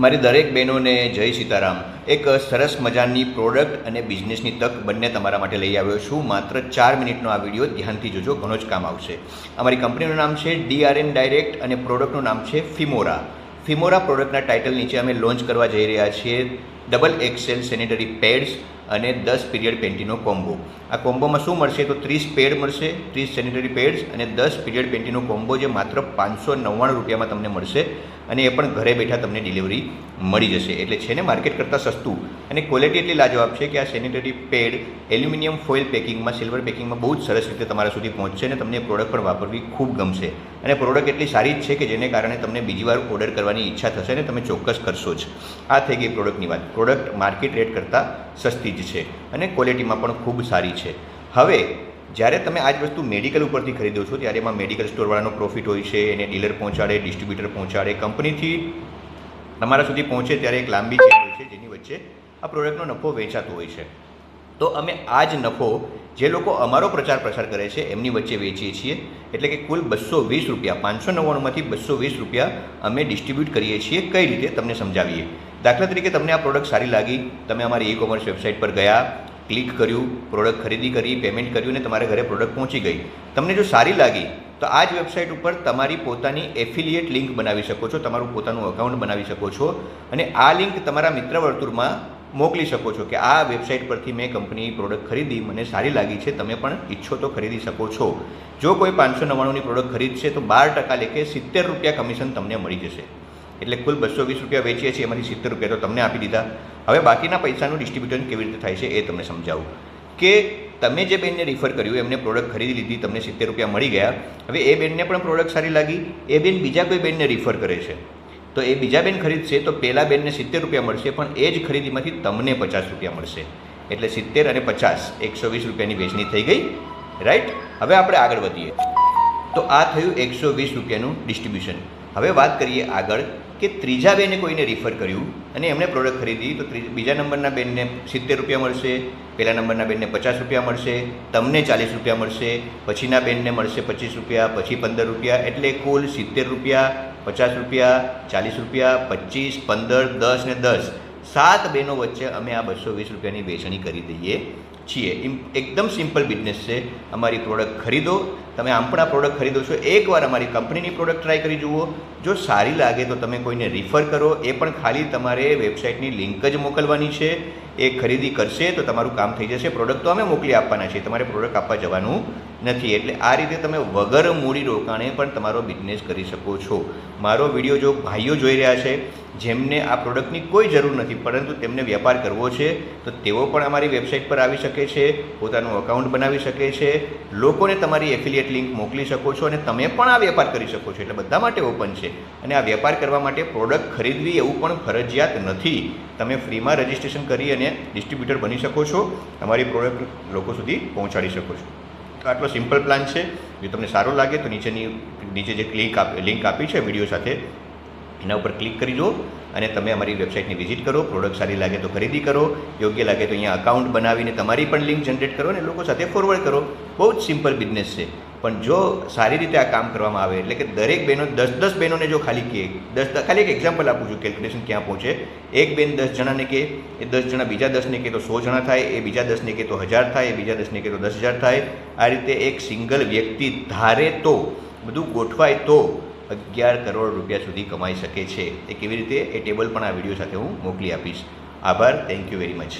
મારી દરેક બહેનોને જય સીતારામ. એક સરસ મજાની પ્રોડક્ટ અને બિઝનેસની તક બંને તમારા માટે લઈ આવ્યો છું. માત્ર 4 મિનિટનો આ વિડીયો ધ્યાનથી જોજો, ઘણો જ કામ આવશે. અમારી કંપનીનું નામ છે DRN ડાયરેક્ટ અને પ્રોડક્ટનું નામ છે ફિમોરા. ફિમોરા પ્રોડક્ટના ટાઇટલ નીચે અમે લોન્ચ કરવા જઈ રહ્યા છીએ XXL સેનિટરી પેડ્સ અને 10 પીરિયડ પેન્ટીનો કોમ્બો. આ કોમ્બોમાં શું મળશે તો 30 પેડ મળશે, 30 સેનિટરી પેડ્સ અને 10 પીરિયડ પેન્ટીનો કોમ્બો જે માત્ર 599 રૂપિયામાં તમને મળશે અને એ પણ ઘરે બેઠા તમને ડિલિવરી મળી જશે. એટલે છે ને માર્કેટ કરતાં સસ્તું અને ક્વોલિટી એટલી લાજવાબ છે કે આ સેનિટરી પેડ એલ્યુમિનિયમ ફોઇલ પેકિંગમાં, સિલ્વર પેકિંગમાં બહુ જ સરસ રીતે તમારા સુધી પહોંચશે અને તમને પ્રોડક્ટ પણ વાપરવી ખૂબ ગમશે. અને પ્રોડક્ટ એટલી સારી જ છે કે જેને કારણે તમને બીજી વાર ઓર્ડર કરવાની ઈચ્છા થશે અને તમે ચોક્કસ કરશો જ. આ થઈ ગઈ પ્રોડક્ટની વાત. પ્રોડક્ટ માર્કેટ રેટ કરતાં સસ્તી જ છે અને ક્વોલિટીમાં પણ ખૂબ સારી છે. હવે જ્યારે તમે આ જ વસ્તુ મેડિકલ ઉપરથી ખરીદો છો ત્યારે એમાં મેડિકલ સ્ટોરવાળાનો પ્રોફિટ હોય છે, એને ડીલર પહોંચાડે, ડિસ્ટ્રીબ્યુટર પહોંચાડે, કંપનીથી તમારા સુધી પહોંચે ત્યારે એક લાંબી ચેન હોય છે જેની વચ્ચે આ પ્રોડક્ટનો નફો વેચાતો હોય છે. તો અમે આ જ નફો જે લોકો અમારો પ્રચાર કરે છે એમની વચ્ચે વેચીએ છીએ. એટલે કે કુલ 220 રૂપિયા, 599માંથી 220 રૂપિયા અમે ડિસ્ટ્રીબ્યુટ કરીએ છીએ. કઈ રીતે તમને સમજાવીએ. દાખલા તરીકે તમને આ પ્રોડક્ટ સારી લાગી, તમે અમારી ઈ-કોમર્સ વેબસાઇટ પર ગયા, ક્લિક કર્યું, પ્રોડક્ટ ખરીદી કરી, પેમેન્ટ કર્યું અને તમારા ઘરે પ્રોડક્ટ પહોંચી ગઈ. તમને જો સારી લાગી તો આ જ વેબસાઇટ ઉપર તમારી પોતાની એફિલિએટ લિંક બનાવી શકો છો, તમારું પોતાનું અકાઉન્ટ બનાવી શકો છો અને આ લિંક તમારા મિત્ર વર્તુળમાં મોકલી શકો છો કે આ વેબસાઇટ પરથી મેં કંપની પ્રોડક્ટ ખરીદી, મને સારી લાગી છે, તમે પણ ઈચ્છો તો ખરીદી શકો છો. જો કોઈ 599ની પ્રોડક્ટ ખરીદશે તો 12% લેખે 70 રૂપિયા કમિશન તમને મળી જશે. એટલે કુલ 220 રૂપિયા વેચીએ છીએ, એમાંથી 70 રૂપિયા તો તમને આપી દીધા. હવે બાકીના પૈસાનું ડિસ્ટ્રીબ્યુશન કેવી રીતે થાય છે એ તમને સમજાવું કે તમે જે બેનને રિફર કર્યું એમને પ્રોડક્ટ ખરીદી લીધી, તમને 70 રૂપિયા મળી ગયા. હવે એ બેનને પણ પ્રોડક્ટ સારી લાગી, એ બેન બીજા કોઈ બેનને રિફર કરે છે તો એ બીજા બેન ખરીદશે તો પહેલા બેનને 70 રૂપિયા મળશે, પણ એ જ ખરીદીમાંથી તમને 50 રૂપિયા મળશે. એટલે 70 અને 50 120 રૂપિયાની વેચણી થઈ ગઈ, રાઈટ. હવે આપણે આગળ વધીએ તો આ થયું 120 રૂપિયાનું ડિસ્ટ્રીબ્યુશન. હવે વાત કરીએ આગળ કે ત્રીજા બેને કોઈને રિફર કર્યું અને એમણે પ્રોડક્ટ ખરીદી તો બીજા નંબરના બેનને 70 રૂપિયા મળશે, પહેલા નંબરના બેનને 50 રૂપિયા મળશે, તમને 40 રૂપિયા મળશે, પછીના બેનને મળશે 25 રૂપિયા, પછી 15 રૂપિયા, એટલે કુલ 70 રૂપિયા, 50 રૂપિયા, 40 રૂપિયા, 25, 15, 10 ને 10, 7 બહેનો વચ્ચે અમે આ 220 રૂપિયાની વેચણી કરી દઈએ છીએ. એકદમ સિમ્પલ બિઝનેસ છે. અમારી પ્રોડક્ટ ખરીદો. તમે આમ પણ આ પ્રોડક્ટ ખરીદો છો, એકવાર અમારી કંપનીની પ્રોડક્ટ ટ્રાય કરી જુઓ. જો સારી લાગે તો તમે કોઈને રિફર કરો, એ પણ ખાલી તમારે વેબસાઇટની લિંક જ મોકલવાની છે. એ ખરીદી કરશે તો તમારું કામ થઈ જશે. પ્રોડક્ટ તો અમે મોકલી આપવાના છીએ, તમારે પ્રોડક્ટ આપવા જવાનું નથી. એટલે આ રીતે તમે વગર મૂડી રોકાણે પણ તમારો બિઝનેસ કરી શકો છો. મારો વિડીયો જો ભાઈઓ જોઈ રહ્યા છે જેમને આ પ્રોડક્ટની કોઈ જરૂર નથી પરંતુ તેમને વેપાર કરવો છે તો તેઓ પણ અમારી વેબસાઇટ પર આવી શકે છે, પોતાનું અકાઉન્ટ બનાવી શકે છે, લોકોને તમારી એફિલિએટ લિંક મોકલી શકો છો અને તમે પણ આ વેપાર કરી શકો છો. એટલે બધા માટે ઓપન છે. અને આ વેપાર કરવા માટે પ્રોડક્ટ ખરીદવી એવું પણ ફરજિયાત નથી. તમે ફ્રીમાં રજિસ્ટ્રેશન કરી અને ડિસ્ટ્રીબ્યુટર બની શકો છો, તમારી પ્રોડક્ટ લોકો સુધી પહોંચાડી શકો છો. તો આટલો સિમ્પલ પ્લાન છે. જો તમને સારો લાગે તો નીચે જે લિંક આપી છે વિડીયો સાથે એના ઉપર ક્લિક કરી દો અને તમે અમારી વેબસાઇટની વિઝિટ કરો. પ્રોડક્ટ સારી લાગે તો ખરીદી કરો, યોગ્ય લાગે તો અહીંયા અકાઉન્ટ બનાવીને તમારી પણ લિંક જનરેટ કરો અને લોકો સાથે ફોરવર્ડ કરો. બહુ જ સિમ્પલ બિઝનેસ છે. પણ જો સારી રીતે આ કામ કરવામાં આવે એટલે કે દરેક બહેનો 10 બહેનોને જો ખાલી એક એક્ઝામ્પલ આપું છું, કેલ્ક્યુલેશન ક્યાં પહોંચે. એક બેન 10 જણાને કહે, એ 10 જણા બીજા 10ને કહે તો 100 જણા થાય, એ બીજા 10ને કહે તો 1000 થાય, એ બીજા 10ને કહે તો 10,000 થાય. આ રીતે એક સિંગલ વ્યક્તિ ધારે તો, બધું ગોઠવાય તો 11 કરોડ રૂપિયા સુધી કમાઈ શકે છે. એ કેવી રીતે એ ટેબલ પણ આ વિડીયો સાથે હું મોકલી આપીશ. આભાર. Thank you very much.